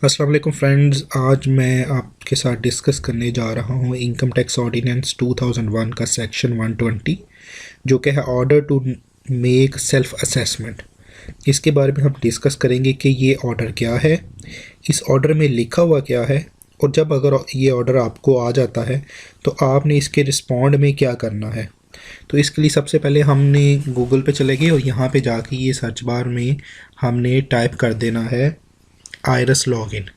अस्सलाम वालेकुम फ्रेंड्स, आज मैं आपके साथ डिस्कस करने जा रहा हूँ इनकम टैक्स ऑर्डिनेंस 2001 का सेक्शन 120 जो कि है order to make self assessment. इसके बारे में हम डिस्कस करेंगे कि ये ऑर्डर क्या है, इस ऑर्डर में लिखा हुआ क्या है, और जब अगर ये ऑर्डर आपको आ जाता है तो आपने इसके रिस्पॉन्ड में क्या करना है। तो इसके लिए सबसे पहले हमने गूगल पे चले गए और यहाँ पे जाके ये सर्च बार में हमने टाइप कर देना है आयरस लॉगिन।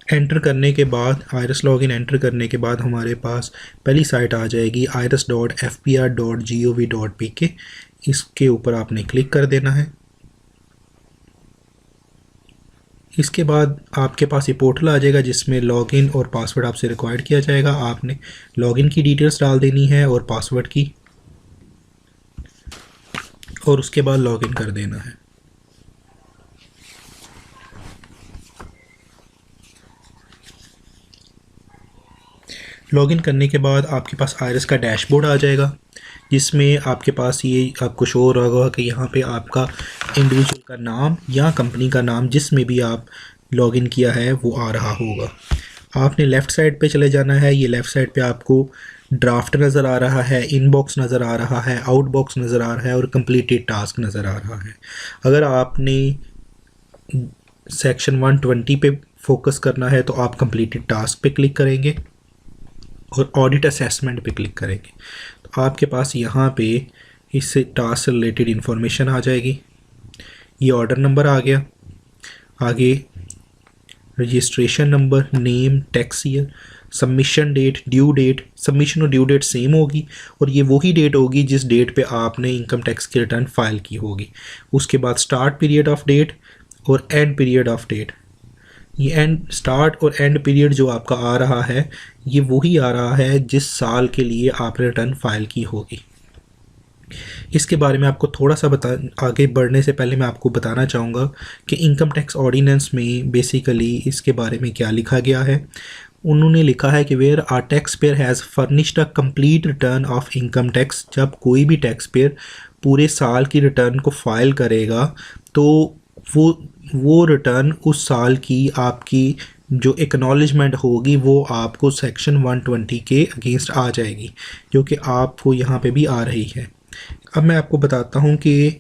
एंटर करने के बाद आयरस लॉगिन एंटर करने के बाद हमारे पास पहली साइट आ जाएगी iris.fpr.gov.pk। इसके ऊपर आपने क्लिक कर देना है। इसके बाद आपके पास ये पोर्टल आ जाएगा जिसमें लॉगिन और पासवर्ड आपसे रिक्वायर्ड किया जाएगा। आपने लॉगिन की डिटेल्स डाल देनी है और पासवर्ड की, और उसके बाद लॉगिन कर देना है। लॉगिन करने के बाद आपके पास आयरस का डैशबोर्ड आ जाएगा जिसमें आपके पास ये आपको शो हो रहा होगा कि यहाँ पे आपका इंडिविजुअल का नाम या कंपनी का नाम जिसमें भी आप लॉगिन किया है वो आ रहा होगा। आपने लेफ़्ट साइड पे चले जाना है। ये लेफ़्ट साइड पे आपको ड्राफ्ट नज़र आ रहा है, इनबॉक्स नज़र आ रहा है, आउटबॉक्स नज़र आ रहा है और कंप्लीटेड टास्क नज़र आ रहा है। अगर आपने सेक्शन 120 पे फोकस करना है तो आप कंप्लीटेड टास्क पे क्लिक करेंगे और ऑडिट असेसमेंट पे क्लिक करेंगे तो आपके पास यहाँ पे इससे टास्क से रिलेटेड इन्फॉर्मेशन आ जाएगी। ये ऑर्डर नंबर आ गया, आगे registration number, name, tax year, submission date, due date. Submission और ड्यू डेट सेम होगी और ये वही डेट होगी जिस डेट पे आपने इनकम टैक्स की रिटर्न फाइल की होगी। उसके बाद स्टार्ट पीरियड ऑफ डेट और एंड पीरियड ऑफ डेट। ये एंड स्टार्ट और एंड पीरियड जो आपका आ रहा है ये वही आ रहा है जिस साल के लिए आपने रिटर्न फाइल की होगी। इसके बारे में आपको थोड़ा सा आगे बढ़ने से पहले मैं आपको बताना चाहूँगा कि इनकम टैक्स ऑर्डिनेंस में बेसिकली इसके बारे में क्या लिखा गया है। उन्होंने लिखा है कि whereas taxpayer has furnished a complete return of income tax. जब कोई भी टैक्स पेयर पूरे साल की रिटर्न को फाइल करेगा तो वो रिटर्न उस साल की आपकी जो एक्नॉलेजमेंट होगी वो आपको सेक्शन 120 के अगेंस्ट आ जाएगी, जो कि आपको यहाँ पे भी आ रही है। अब मैं आपको बताता हूँ कि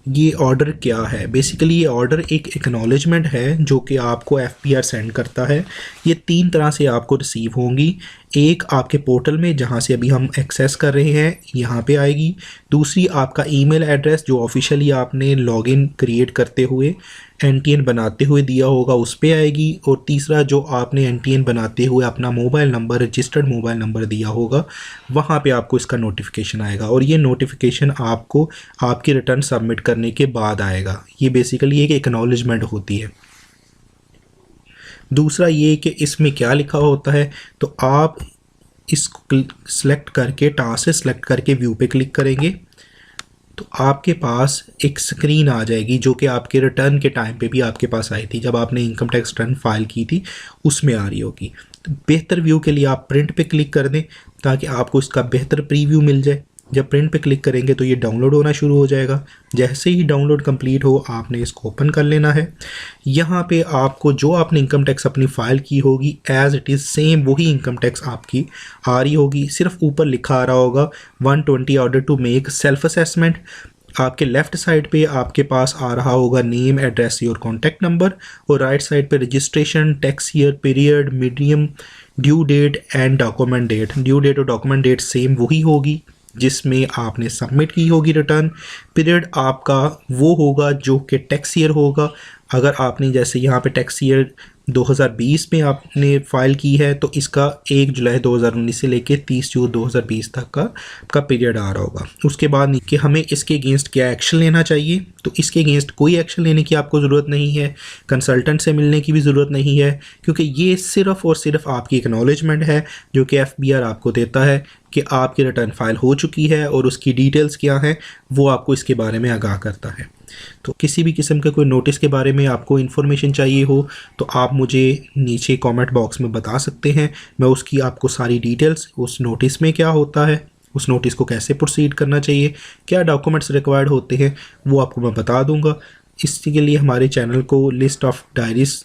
ये ऑर्डर क्या है। बेसिकली ये ऑर्डर एक एक्नॉलेजमेंट है जो कि आपको एफपीआर सेंड करता है। ये 3 तरह से आपको रिसीव होंगी। एक आपके पोर्टल में जहाँ से अभी हम एक्सेस कर रहे हैं यहाँ पे आएगी। दूसरी आपका ईमेल एड्रेस जो ऑफिशियली आपने लॉगिन क्रिएट करते हुए एनटीएन बनाते हुए दिया होगा उस पे आएगी। और तीसरा जो आपने एनटीएन बनाते हुए अपना mobile number, registered mobile number दिया होगा, वहाँ पे आपको इसका नोटिफिकेशन आएगा और ये नोटिफिकेशन आपको आपकी रिटर्न सबमिट करने के बाद आएगा। ये बेसिकली एक एक्नॉलेजमेंट होती है। दूसरा ये कि इसमें क्या लिखा होता है, तो आप इसको सिलेक्ट करके टास्क से सिलेक्ट करके व्यू पे क्लिक करेंगे तो आपके पास एक स्क्रीन आ जाएगी जो कि आपके रिटर्न के टाइम पे भी आपके पास आई थी, जब आपने इनकम टैक्स रिटर्न फाइल की थी उसमें आ रही होगी। तो बेहतर व्यू के लिए आप प्रिंट पे क्लिक कर दें ताकि आपको इसका बेहतर प्रीव्यू मिल जाए। जब प्रिंट पे क्लिक करेंगे तो ये डाउनलोड होना शुरू हो जाएगा। जैसे ही डाउनलोड कंप्लीट हो आपने इसको ओपन कर लेना है। यहाँ पे आपको जो आपने इनकम टैक्स अपनी फ़ाइल की होगी एज़ इट इज़ सेम वही इनकम टैक्स आपकी आ रही होगी। सिर्फ ऊपर लिखा आ रहा होगा 120 order to make self assessment. आपके लेफ़्ट साइड पे आपके पास आ रहा होगा name, address, your contact number, और राइट साइड पे registration, tax year, period, medium, due date and document date. Due date और डॉक्यूमेंट डेट सेम वही होगी जिसमें आपने सबमिट की होगी रिटर्न। पीरियड आपका वो होगा जो कि टैक्स ईयर होगा। अगर आपने जैसे यहाँ पे टैक्स ईयर 2020 में आपने फ़ाइल की है तो इसका 1 जुलाई 2019 से लेके 30 जून 2020 तक का पीरियड आ रहा होगा। उसके बाद कि हमें इसके अगेंस्ट क्या एक्शन लेना चाहिए, तो इसके अगेंस्ट कोई एक्शन लेने की आपको ज़रूरत नहीं है, कंसल्टेंट से मिलने की भी ज़रूरत नहीं है, क्योंकि ये सिर्फ़ और सिर्फ आपकी एक्नॉलेजमेंट है जो कि एफबीआर आपको देता है कि आपकी रिटर्न फाइल हो चुकी है और उसकी डिटेल्स क्या हैं वो आपको इसके बारे में आगाह करता है। तो किसी भी किस्म के कोई नोटिस के बारे में आपको इन्फॉर्मेशन चाहिए हो तो आप मुझे नीचे कमेंट बॉक्स में बता सकते हैं। मैं उसकी आपको सारी डिटेल्स, उस नोटिस में क्या होता है, उस नोटिस को कैसे प्रोसीड करना चाहिए, क्या डॉक्यूमेंट्स रिक्वायर्ड होते हैं, वो आपको मैं बता दूंगा। इसके लिए हमारे चैनल को लिस्ट ऑफ डायरीज़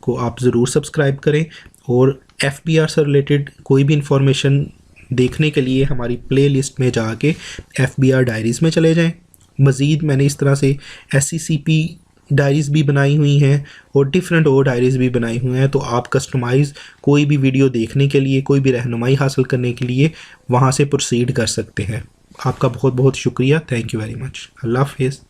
को आप ज़रूर सब्सक्राइब करें, और FBR से रिलेटेड कोई भी इंफॉर्मेशन देखने के लिए हमारी प्लेलिस्ट में जाके FBR डायरीज़ में चले जाएं। मज़ीद मैंने इस तरह से SCCP डायरीज़ भी बनाई हुई हैं और डिफरेंट और डायरीज़ भी बनाई हुई हैं, तो आप कस्टमाइज़ कोई भी वीडियो देखने के लिए, कोई भी रहनुमाई हासिल करने के लिए वहाँ से प्रोसीड कर सकते हैं। आपका बहुत बहुत शुक्रिया। Thank you very much. अल्लाह हाफ़िज़।